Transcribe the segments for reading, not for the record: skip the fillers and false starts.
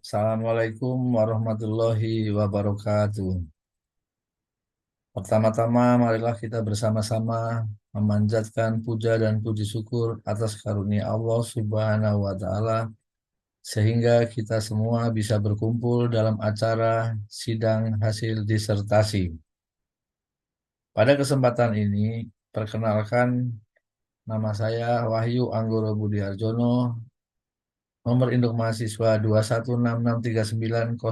Assalamualaikum warahmatullahi wabarakatuh. Pertama-tama, marilah kita bersama-sama memanjatkan puja dan puji syukur atas karunia Allah Subhanahu wa Ta'ala, sehingga kita semua bisa berkumpul dalam acara sidang hasil disertasi. Pada kesempatan ini, perkenalkan, nama saya Wahyu Anggoro Budi Harjono, nomor induk mahasiswa 21663900040.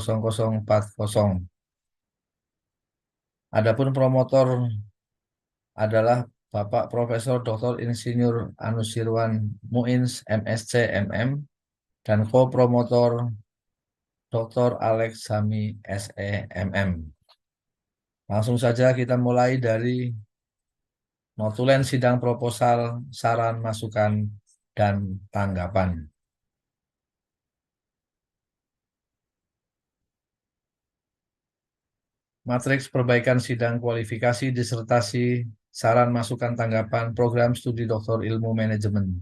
Adapun promotor adalah Bapak Profesor Dr. Insinyur Anusirwan Muins, MSc, MM, dan co-promotor Dr. Alex Sami, SE, MM. Langsung saja kita mulai dari notulen sidang proposal, saran, masukan, dan tanggapan. Matriks perbaikan sidang kualifikasi disertasi, saran, masukan, tanggapan program studi Doktor Ilmu Manajemen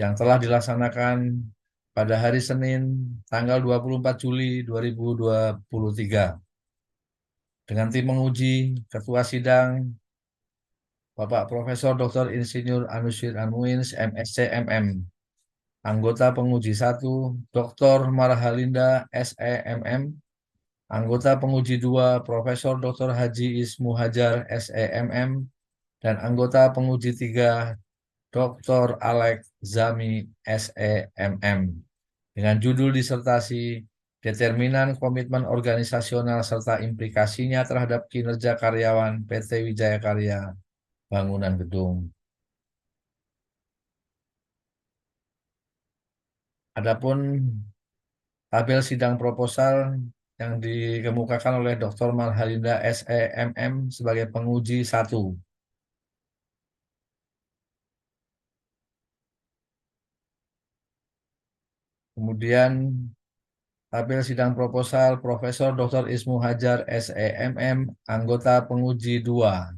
yang telah dilaksanakan pada hari Senin tanggal 24 Juli 2023 dengan tim menguji Ketua Sidang Bapak Profesor Dr. Insinyur Anusir Anmuins, MSc, MM. Anggota penguji 1 Dr. Marhalinda, SE, MM. Anggota penguji 2 Profesor Dr. Haji Ismu Hajar, SE, MM. Dan anggota penguji 3 Dr. Alex Zami, SE, MM. Dengan judul disertasi Determinan Komitmen Organisasional serta Implikasinya terhadap Kinerja Karyawan PT Wijaya Karya Bangunan Gedung. Adapun tabel sidang proposal yang dikemukakan oleh Dr. Marhalinda, SE, MM sebagai penguji 1. Kemudian tabel sidang proposal Profesor Dr. Ismu Hajar, SE, MM, anggota penguji 2.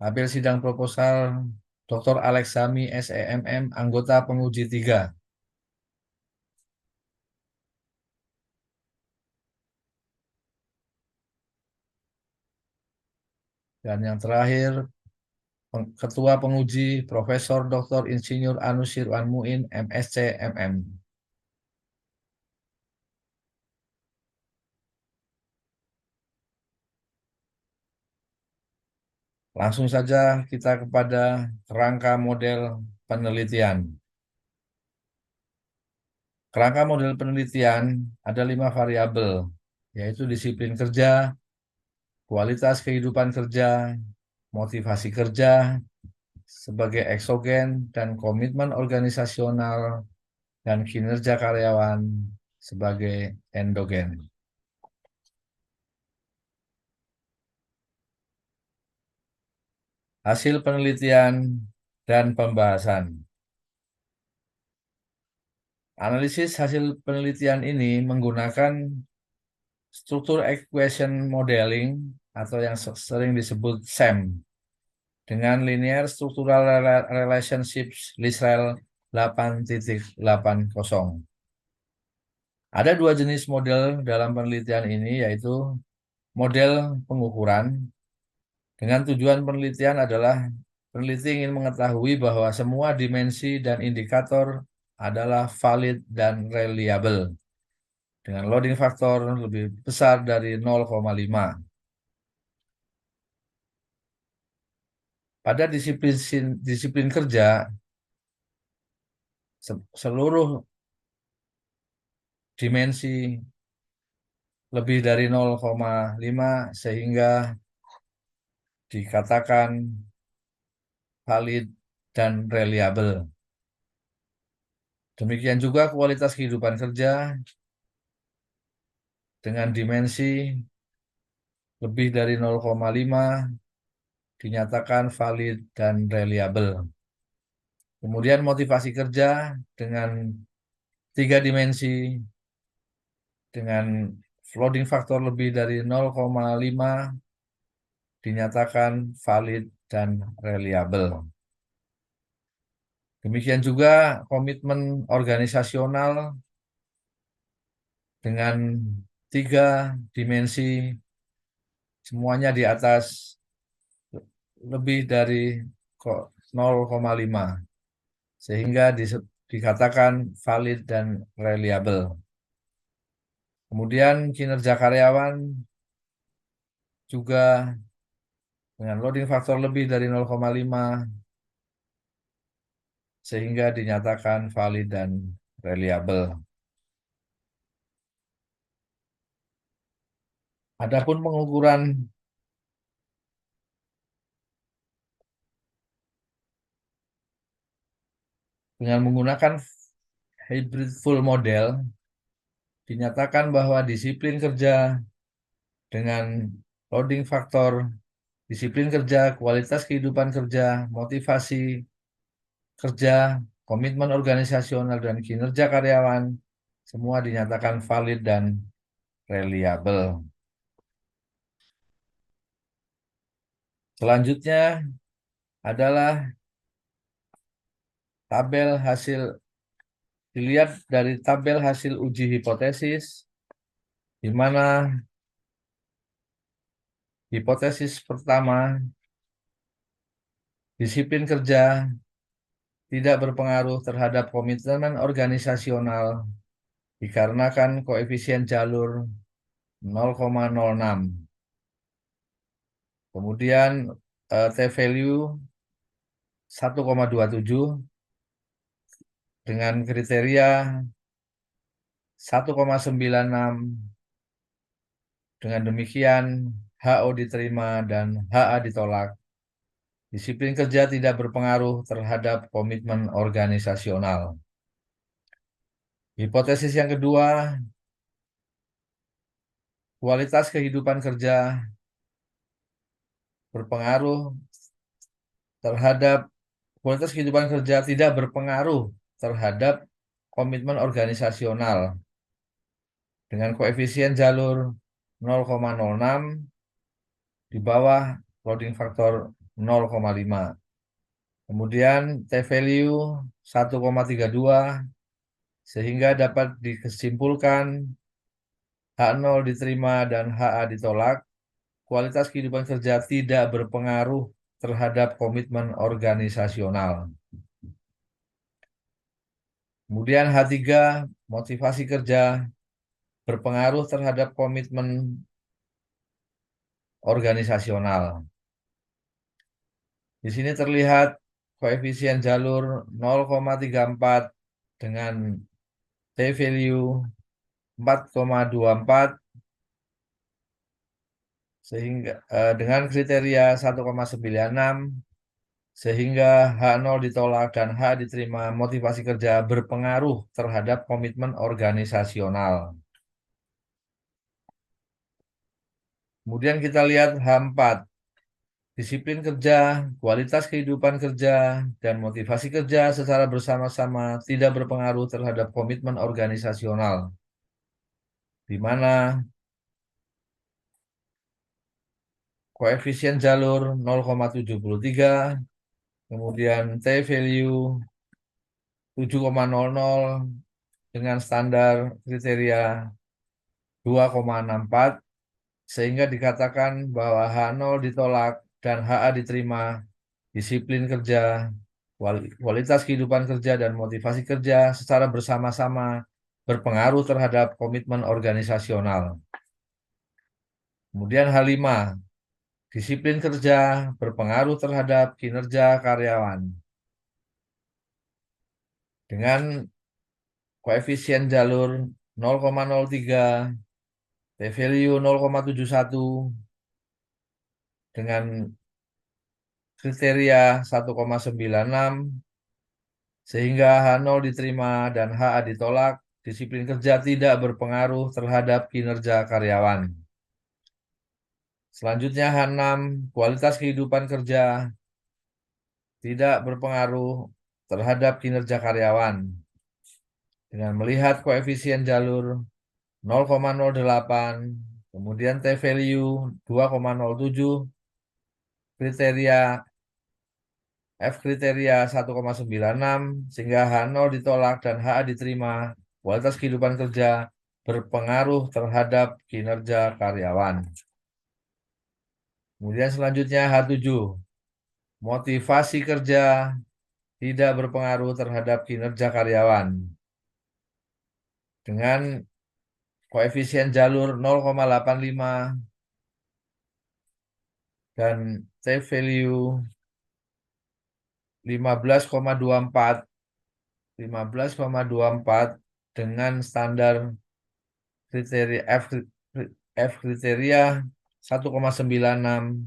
Tabel sidang proposal Dr. Alex Sami, SEMM, anggota penguji 3. Dan yang terakhir, Ketua Penguji Profesor Dr. Insinyur Anusir Muin, MSc, MM. Langsung saja kita kepada kerangka model penelitian. Kerangka model penelitian ada 5 variabel, yaitu disiplin kerja, kualitas kehidupan kerja, motivasi kerja sebagai eksogen, dan komitmen organisasional dan kinerja karyawan sebagai endogen. Hasil penelitian dan pembahasan. Analisis hasil penelitian ini menggunakan struktur equation modeling atau yang sering disebut SEM dengan linear structural relationships Lisrel 8.80. Ada 2 jenis model dalam penelitian ini, yaitu model pengukuran. Dengan tujuan penelitian adalah peneliti ingin mengetahui bahwa semua dimensi dan indikator adalah valid dan reliable dengan loading faktor lebih besar dari 0,5. Pada disiplin kerja, seluruh dimensi lebih dari 0,5 sehingga dikatakan valid dan reliable. Demikian juga kualitas kehidupan kerja dengan dimensi lebih dari 0,5 dinyatakan valid dan reliable. Kemudian motivasi kerja dengan 3 dimensi dengan loading faktor lebih dari 0,5 dinyatakan valid dan reliable. Demikian juga komitmen organisasional dengan 3 dimensi, semuanya di atas lebih dari 0,5, sehingga dikatakan valid dan reliable. Kemudian kinerja karyawan juga dengan loading faktor lebih dari 0,5, sehingga dinyatakan valid dan reliable. Adapun pengukuran dengan menggunakan hybrid full model, dinyatakan bahwa disiplin kerja dengan loading faktor, disiplin kerja, kualitas kehidupan kerja, motivasi kerja, komitmen organisasional, dan kinerja karyawan, semua dinyatakan valid dan reliable. Selanjutnya adalah tabel hasil, dilihat dari tabel hasil uji hipotesis, di mana hipotesis pertama, disiplin kerja tidak berpengaruh terhadap komitmen organisasional dikarenakan koefisien jalur 0,06. Kemudian T-value 1,27 dengan kriteria 1,96. Dengan demikian, HO diterima dan HA ditolak. Disiplin kerja tidak berpengaruh terhadap komitmen organisasional. Hipotesis yang kedua, kualitas kehidupan kerja berpengaruh terhadap kualitas kehidupan kerja tidak berpengaruh terhadap komitmen organisasional dengan koefisien jalur 0,06 di bawah loading faktor 0,5. Kemudian T-value 1,32 sehingga dapat disimpulkan H0 diterima dan HA ditolak. Kualitas kehidupan kerja tidak berpengaruh terhadap komitmen organisasional. Kemudian H3, motivasi kerja berpengaruh terhadap komitmen organisasional. Di sini terlihat koefisien jalur 0,34 dengan T-value 4,24 sehingga dengan kriteria 1,96 sehingga H0 ditolak dan H diterima. Motivasi kerja berpengaruh terhadap komitmen organisasional. Kemudian kita lihat H4, disiplin kerja, kualitas kehidupan kerja, dan motivasi kerja secara bersama-sama tidak berpengaruh terhadap komitmen organisasional, di mana koefisien jalur 0,73, kemudian T-value 7,00 dengan standar kriteria 2,64, sehingga dikatakan bahwa H0 ditolak dan HA diterima. Disiplin kerja, kualitas kehidupan kerja, dan motivasi kerja secara bersama-sama berpengaruh terhadap komitmen organisasional. Kemudian H5, disiplin kerja berpengaruh terhadap kinerja karyawan. Dengan koefisien jalur 0,03, T-value 0,71 dengan kriteria 1,96 sehingga H0 diterima dan HA ditolak. Disiplin kerja tidak berpengaruh terhadap kinerja karyawan. Selanjutnya H6, kualitas kehidupan kerja tidak berpengaruh terhadap kinerja karyawan. Dengan melihat koefisien jalur 0,08, kemudian T-value 2,07, kriteria F kriteria 1,96 sehingga H0 ditolak dan HA diterima. Kualitas kehidupan kerja berpengaruh terhadap kinerja karyawan. Kemudian selanjutnya H7. Motivasi kerja tidak berpengaruh terhadap kinerja karyawan. Dengan koefisien jalur 0,85 dan T-value 15,24 dengan standar kriteria F kriteria 1,96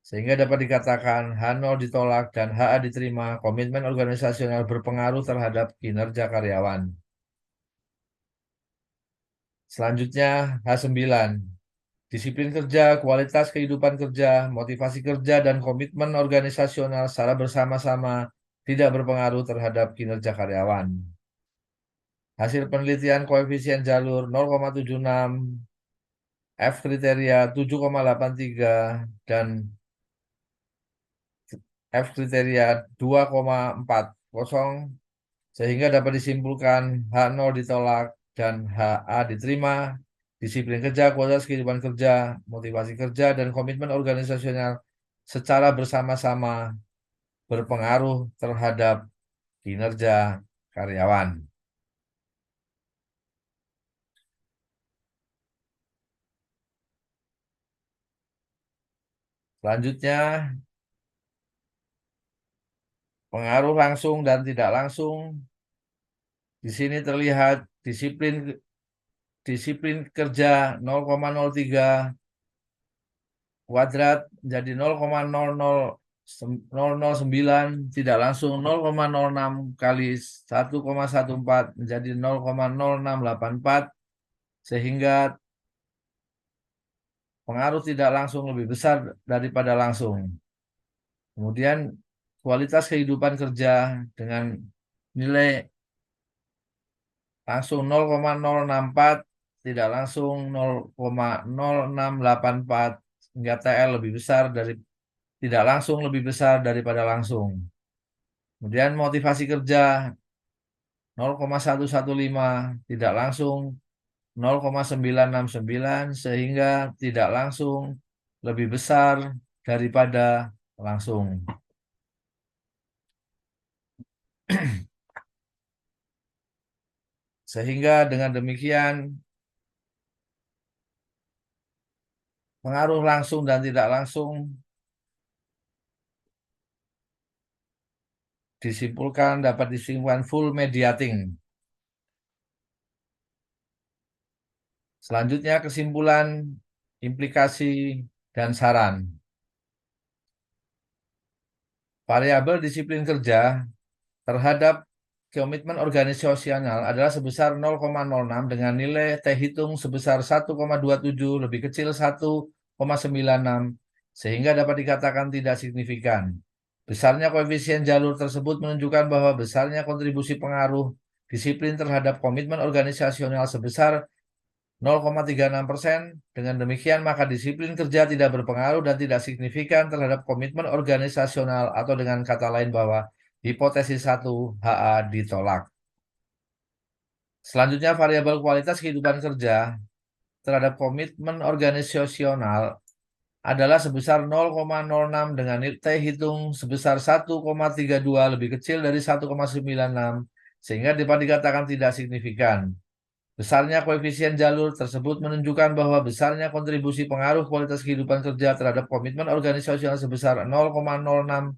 sehingga dapat dikatakan H0 ditolak dan HA diterima. Komitmen organisasional berpengaruh terhadap kinerja karyawan. Selanjutnya H9. Disiplin kerja, kualitas kehidupan kerja, motivasi kerja, dan komitmen organisasional secara bersama-sama tidak berpengaruh terhadap kinerja karyawan. Hasil penelitian koefisien jalur 0,76, F kriteria 7,83, dan F kriteria 2,40, sehingga dapat disimpulkan H0 ditolak dan HA diterima. Disiplin kerja, kualitas kehidupan kerja, motivasi kerja, dan komitmen organisasional secara bersama-sama berpengaruh terhadap kinerja karyawan. Selanjutnya, pengaruh langsung dan tidak langsung. Di sini terlihat disiplin kerja 0,03 kuadrat menjadi 0,009, tidak langsung 0,06 kali 1,14 menjadi 0,0684, sehingga pengaruh tidak langsung lebih besar daripada langsung. Kemudian kualitas kehidupan kerja dengan nilai langsung 0,064, tidak langsung 0,0684, hingga TL lebih besar dari tidak langsung lebih besar daripada langsung. Kemudian motivasi kerja 0,115, tidak langsung 0,969, sehingga tidak langsung lebih besar daripada langsung. Sehingga dengan demikian pengaruh langsung dan tidak langsung dapat disimpulkan full mediating. Selanjutnya kesimpulan, implikasi, dan saran. Variabel disiplin kerja terhadap komitmen organisasional adalah sebesar 0,06 dengan nilai T hitung sebesar 1,27 lebih kecil 1,96 sehingga dapat dikatakan tidak signifikan. Besarnya koefisien jalur tersebut menunjukkan bahwa besarnya kontribusi pengaruh disiplin terhadap komitmen organisasional sebesar 0,36%. Dengan demikian, maka disiplin kerja tidak berpengaruh dan tidak signifikan terhadap komitmen organisasional, atau dengan kata lain bahwa hipotesis 1 HA ditolak. Selanjutnya, variabel kualitas kehidupan kerja terhadap komitmen organisasional adalah sebesar 0,06 dengan T hitung sebesar 1,32 lebih kecil dari 1,96 sehingga dapat dikatakan tidak signifikan. Besarnya koefisien jalur tersebut menunjukkan bahwa besarnya kontribusi pengaruh kualitas kehidupan kerja terhadap komitmen organisasional sebesar 0,06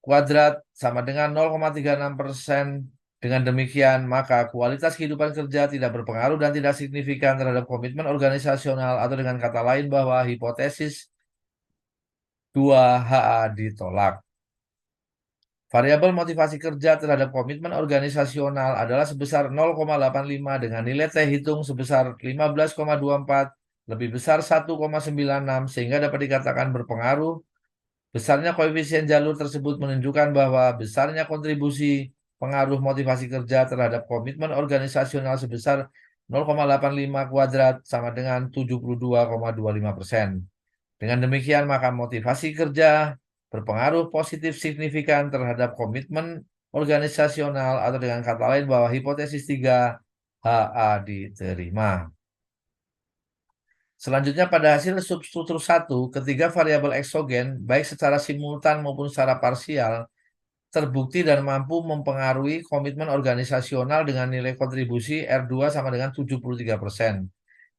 kuadrat sama dengan 0,36%. Dengan demikian, maka kualitas kehidupan kerja tidak berpengaruh dan tidak signifikan terhadap komitmen organisasional, atau dengan kata lain bahwa hipotesis 2HA ditolak. Variabel motivasi kerja terhadap komitmen organisasional adalah sebesar 0,85 dengan nilai T hitung sebesar 15,24 lebih besar 1,96 sehingga dapat dikatakan berpengaruh. Besarnya koefisien jalur tersebut menunjukkan bahwa besarnya kontribusi pengaruh motivasi kerja terhadap komitmen organisasional sebesar 0,85 kuadrat sama dengan 72,25%. Dengan demikian, maka motivasi kerja berpengaruh positif signifikan terhadap komitmen organisasional, atau dengan kata lain bahwa hipotesis 3 HA diterima. Selanjutnya, pada hasil substruktur 1, ketiga variabel eksogen baik secara simultan maupun secara parsial terbukti dan mampu mempengaruhi komitmen organisasional dengan nilai kontribusi R2 sama dengan 73%.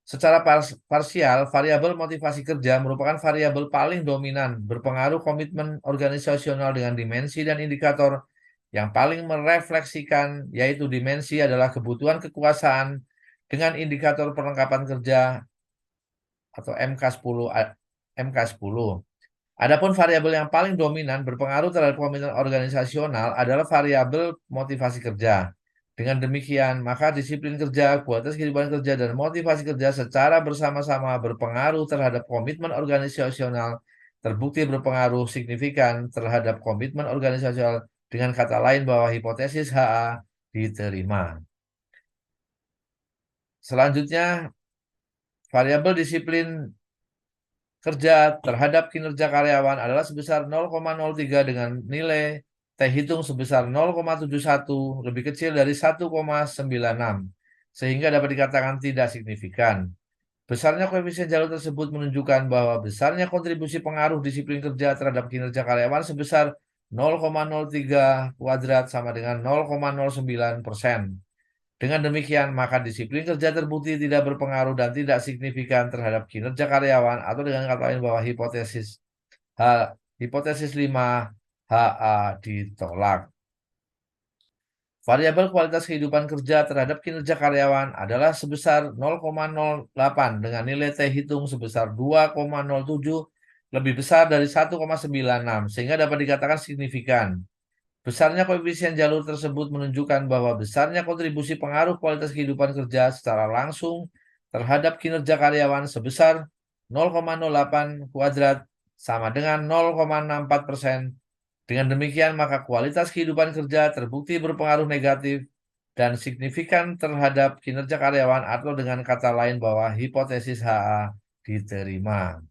Secara parsial, variabel motivasi kerja merupakan variabel paling dominan berpengaruh komitmen organisasional dengan dimensi dan indikator yang paling merefleksikan, yaitu dimensi adalah kebutuhan kekuasaan dengan indikator perlengkapan kerja atau MK10. Adapun variabel yang paling dominan berpengaruh terhadap komitmen organisasional adalah variabel motivasi kerja. Dengan demikian, maka disiplin kerja, kualitas kehidupan kerja, dan motivasi kerja secara bersama-sama berpengaruh terhadap komitmen organisasional, terbukti berpengaruh signifikan terhadap komitmen organisasional, dengan kata lain bahwa hipotesis HA diterima. Selanjutnya, variabel disiplin kerja terhadap kinerja karyawan adalah sebesar 0,03 dengan nilai T hitung sebesar 0,71, lebih kecil dari 1,96, sehingga dapat dikatakan tidak signifikan. Besarnya koefisien jalur tersebut menunjukkan bahwa besarnya kontribusi pengaruh disiplin kerja terhadap kinerja karyawan sebesar 0,03 kuadrat sama dengan 0,09%. Dengan demikian, maka disiplin kerja terbukti tidak berpengaruh dan tidak signifikan terhadap kinerja karyawan, atau dengan kata lain bahwa hipotesis 5 HA ditolak. Variabel kualitas kehidupan kerja terhadap kinerja karyawan adalah sebesar 0,08 dengan nilai T hitung sebesar 2,07, lebih besar dari 1,96, sehingga dapat dikatakan signifikan. Besarnya koefisien jalur tersebut menunjukkan bahwa besarnya kontribusi pengaruh kualitas kehidupan kerja secara langsung terhadap kinerja karyawan sebesar 0,08 kuadrat sama dengan 0,64%. Dengan demikian, maka kualitas kehidupan kerja terbukti berpengaruh negatif dan signifikan terhadap kinerja karyawan, atau dengan kata lain bahwa hipotesis HA diterima.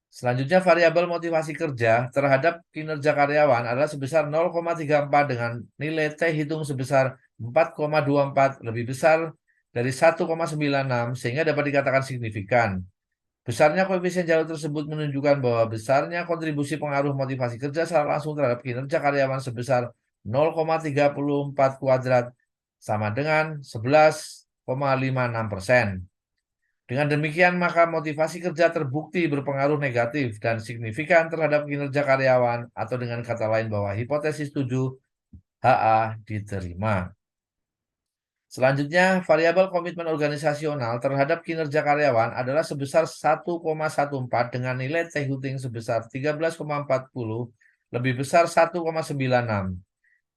Selanjutnya, variabel motivasi kerja terhadap kinerja karyawan adalah sebesar 0,34 dengan nilai T hitung sebesar 4,24, lebih besar dari 1,96, sehingga dapat dikatakan signifikan. Besarnya koefisien jalur tersebut menunjukkan bahwa besarnya kontribusi pengaruh motivasi kerja secara langsung terhadap kinerja karyawan sebesar 0,34 kuadrat sama dengan 11,56%. Dengan demikian, maka motivasi kerja terbukti berpengaruh negatif dan signifikan terhadap kinerja karyawan, atau dengan kata lain bahwa hipotesis 7 HA diterima. Selanjutnya, variabel komitmen organisasional terhadap kinerja karyawan adalah sebesar 1,14 dengan nilai T hitung sebesar 13,40, lebih besar 1,96,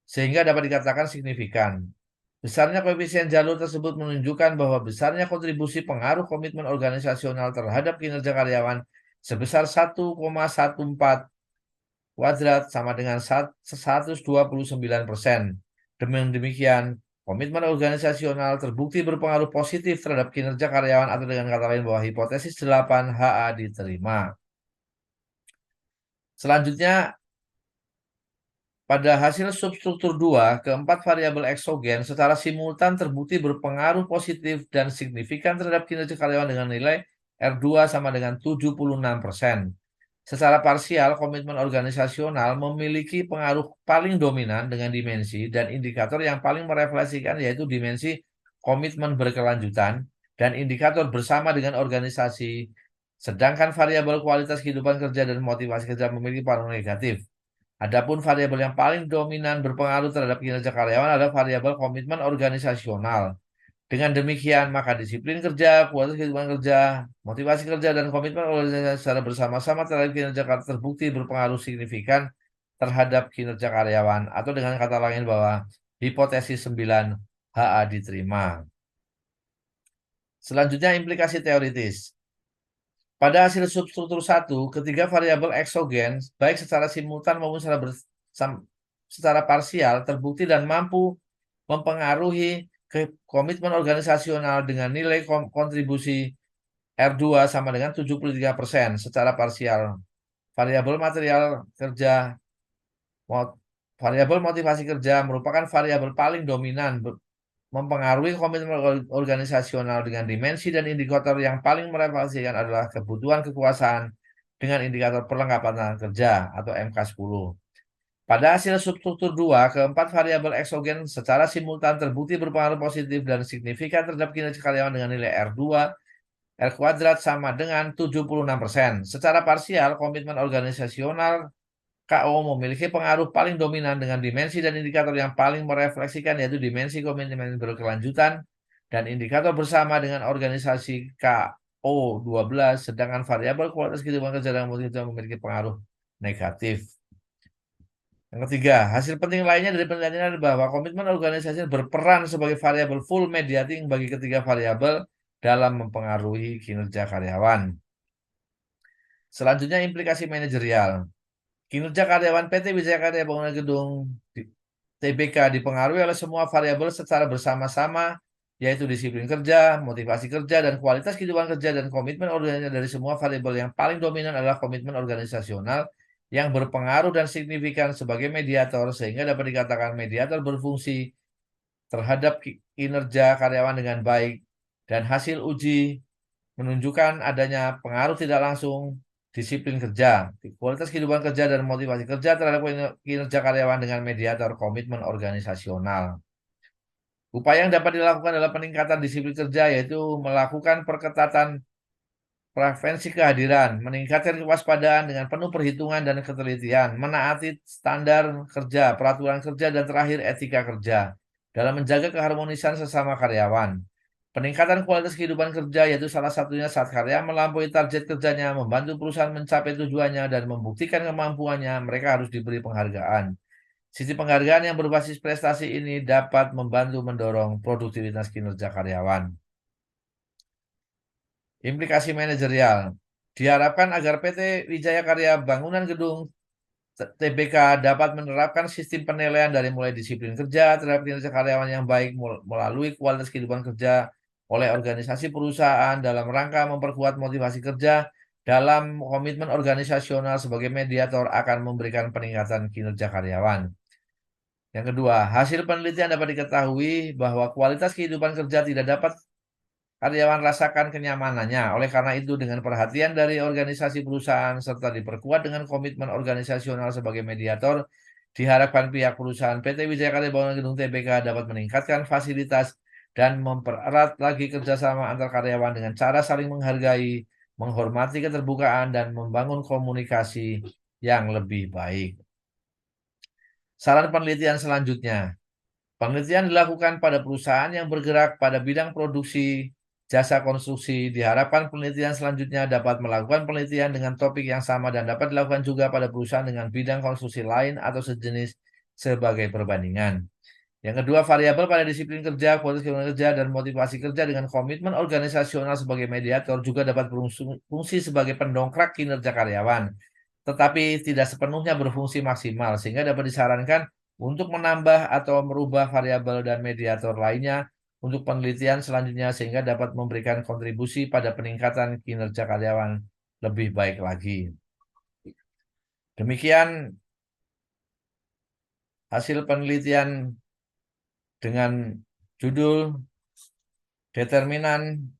sehingga dapat dikatakan signifikan. Besarnya koefisien jalur tersebut menunjukkan bahwa besarnya kontribusi pengaruh komitmen organisasional terhadap kinerja karyawan sebesar 1,14 kuadrat sama dengan 129%. Demikian, komitmen organisasional terbukti berpengaruh positif terhadap kinerja karyawan, atau dengan kata lain bahwa hipotesis 8 HA diterima. Selanjutnya, pada hasil substruktur 2, keempat variabel eksogen secara simultan terbukti berpengaruh positif dan signifikan terhadap kinerja karyawan dengan nilai R2 sama dengan 76%. Secara parsial, komitmen organisasional memiliki pengaruh paling dominan dengan dimensi dan indikator yang paling merefleksikan, yaitu dimensi komitmen berkelanjutan dan indikator bersama dengan organisasi. Sedangkan variabel kualitas kehidupan kerja dan motivasi kerja memiliki pengaruh negatif. Adapun variabel yang paling dominan berpengaruh terhadap kinerja karyawan adalah variabel komitmen organisasional. Dengan demikian, maka disiplin kerja, kualitas kehidupan kerja, motivasi kerja, dan komitmen organisasi secara bersama-sama terhadap kinerja karyawan terbukti berpengaruh signifikan terhadap kinerja karyawan, atau dengan kata lain bahwa hipotesis 9 HA diterima. Selanjutnya, implikasi teoritis. Pada hasil substruktur 1, ketiga variabel eksogen, baik secara simultan maupun secara parsial, terbukti dan mampu mempengaruhi komitmen organisasional dengan nilai kontribusi R2 sama dengan 73% secara parsial. variabel material kerja, mo- variabel motivasi kerja merupakan variabel paling dominan mempengaruhi komitmen organisasional dengan dimensi dan indikator yang paling merefleksikan adalah kebutuhan kekuasaan dengan indikator perlengkapan tenaga kerja atau MK10. Pada hasil substruktur 2, keempat variabel eksogen secara simultan terbukti berpengaruh positif dan signifikan terhadap kinerja karyawan dengan nilai R2, R kuadrat sama dengan 76%. Secara parsial, komitmen organisasional KO memiliki pengaruh paling dominan dengan dimensi dan indikator yang paling merefleksikan yaitu dimensi komitmen berkelanjutan dan indikator bersama dengan organisasi KO12, sedangkan variabel kualitas kehidupan kerja dan mutu memiliki pengaruh negatif. Yang ketiga, hasil penting lainnya dari penelitian ini adalah bahwa komitmen organisasi berperan sebagai variabel full mediating bagi ketiga variabel dalam mempengaruhi kinerja karyawan. Selanjutnya, implikasi manajerial. Kinerja karyawan PT Wijaya Karya Bangunan Gedung TBK dipengaruhi oleh semua variabel secara bersama-sama, yaitu disiplin kerja, motivasi kerja, dan kualitas kehidupan kerja dan komitmen organisasi. Dari semua variabel yang paling dominan adalah komitmen organisasional yang berpengaruh dan signifikan sebagai mediator, sehingga dapat dikatakan mediator berfungsi terhadap kinerja karyawan dengan baik, dan hasil uji menunjukkan adanya pengaruh tidak langsung disiplin kerja, kualitas kehidupan kerja, dan motivasi kerja terhadap kinerja karyawan dengan mediator komitmen organisasional. Upaya yang dapat dilakukan adalah peningkatan disiplin kerja, yaitu melakukan perketatan prevensi kehadiran, meningkatkan kewaspadaan dengan penuh perhitungan dan ketelitian, menaati standar kerja, peraturan kerja, dan terakhir etika kerja dalam menjaga keharmonisan sesama karyawan. Peningkatan kualitas kehidupan kerja yaitu salah satunya saat karya melampaui target kerjanya, membantu perusahaan mencapai tujuannya, dan membuktikan kemampuannya, mereka harus diberi penghargaan. Sisi penghargaan yang berbasis prestasi ini dapat membantu mendorong produktivitas kinerja karyawan. Implikasi manajerial. Diharapkan agar PT Wijaya Karya Bangunan Gedung TBK dapat menerapkan sistem penilaian dari mulai disiplin kerja terhadap kinerja karyawan yang baik melalui kualitas kehidupan kerja oleh organisasi perusahaan dalam rangka memperkuat motivasi kerja dalam komitmen organisasional sebagai mediator akan memberikan peningkatan kinerja karyawan. Yang kedua, hasil penelitian dapat diketahui bahwa kualitas kehidupan kerja tidak dapat karyawan rasakan kenyamanannya. Oleh karena itu, dengan perhatian dari organisasi perusahaan serta diperkuat dengan komitmen organisasional sebagai mediator, diharapkan pihak perusahaan PT Wijaya Karya Bangunan Gedung TBK dapat meningkatkan fasilitas dan mempererat lagi kerjasama antar karyawan dengan cara saling menghargai, menghormati keterbukaan, dan membangun komunikasi yang lebih baik. Saran penelitian selanjutnya. Penelitian dilakukan pada perusahaan yang bergerak pada bidang produksi jasa konstruksi. Diharapkan penelitian selanjutnya dapat melakukan penelitian dengan topik yang sama dan dapat dilakukan juga pada perusahaan dengan bidang konstruksi lain atau sejenis sebagai perbandingan. Yang kedua, variabel pada disiplin kerja, kualitas kehidupan kerja, dan motivasi kerja dengan komitmen organisasional sebagai mediator juga dapat berfungsi sebagai pendongkrak kinerja karyawan, tetapi tidak sepenuhnya berfungsi maksimal, sehingga dapat disarankan untuk menambah atau merubah variabel dan mediator lainnya untuk penelitian selanjutnya sehingga dapat memberikan kontribusi pada peningkatan kinerja karyawan lebih baik lagi. Demikian hasil penelitian dengan judul Determinan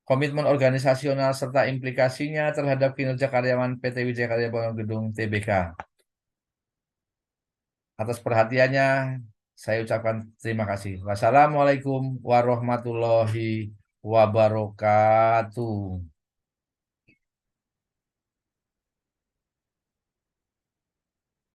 Komitmen Organisasional serta Implikasinya terhadap Kinerja Karyawan PT Wijaya Karya Bangunan Gedung TBK. Atas perhatiannya, saya ucapkan terima kasih. Wassalamualaikum warahmatullahi wabarakatuh.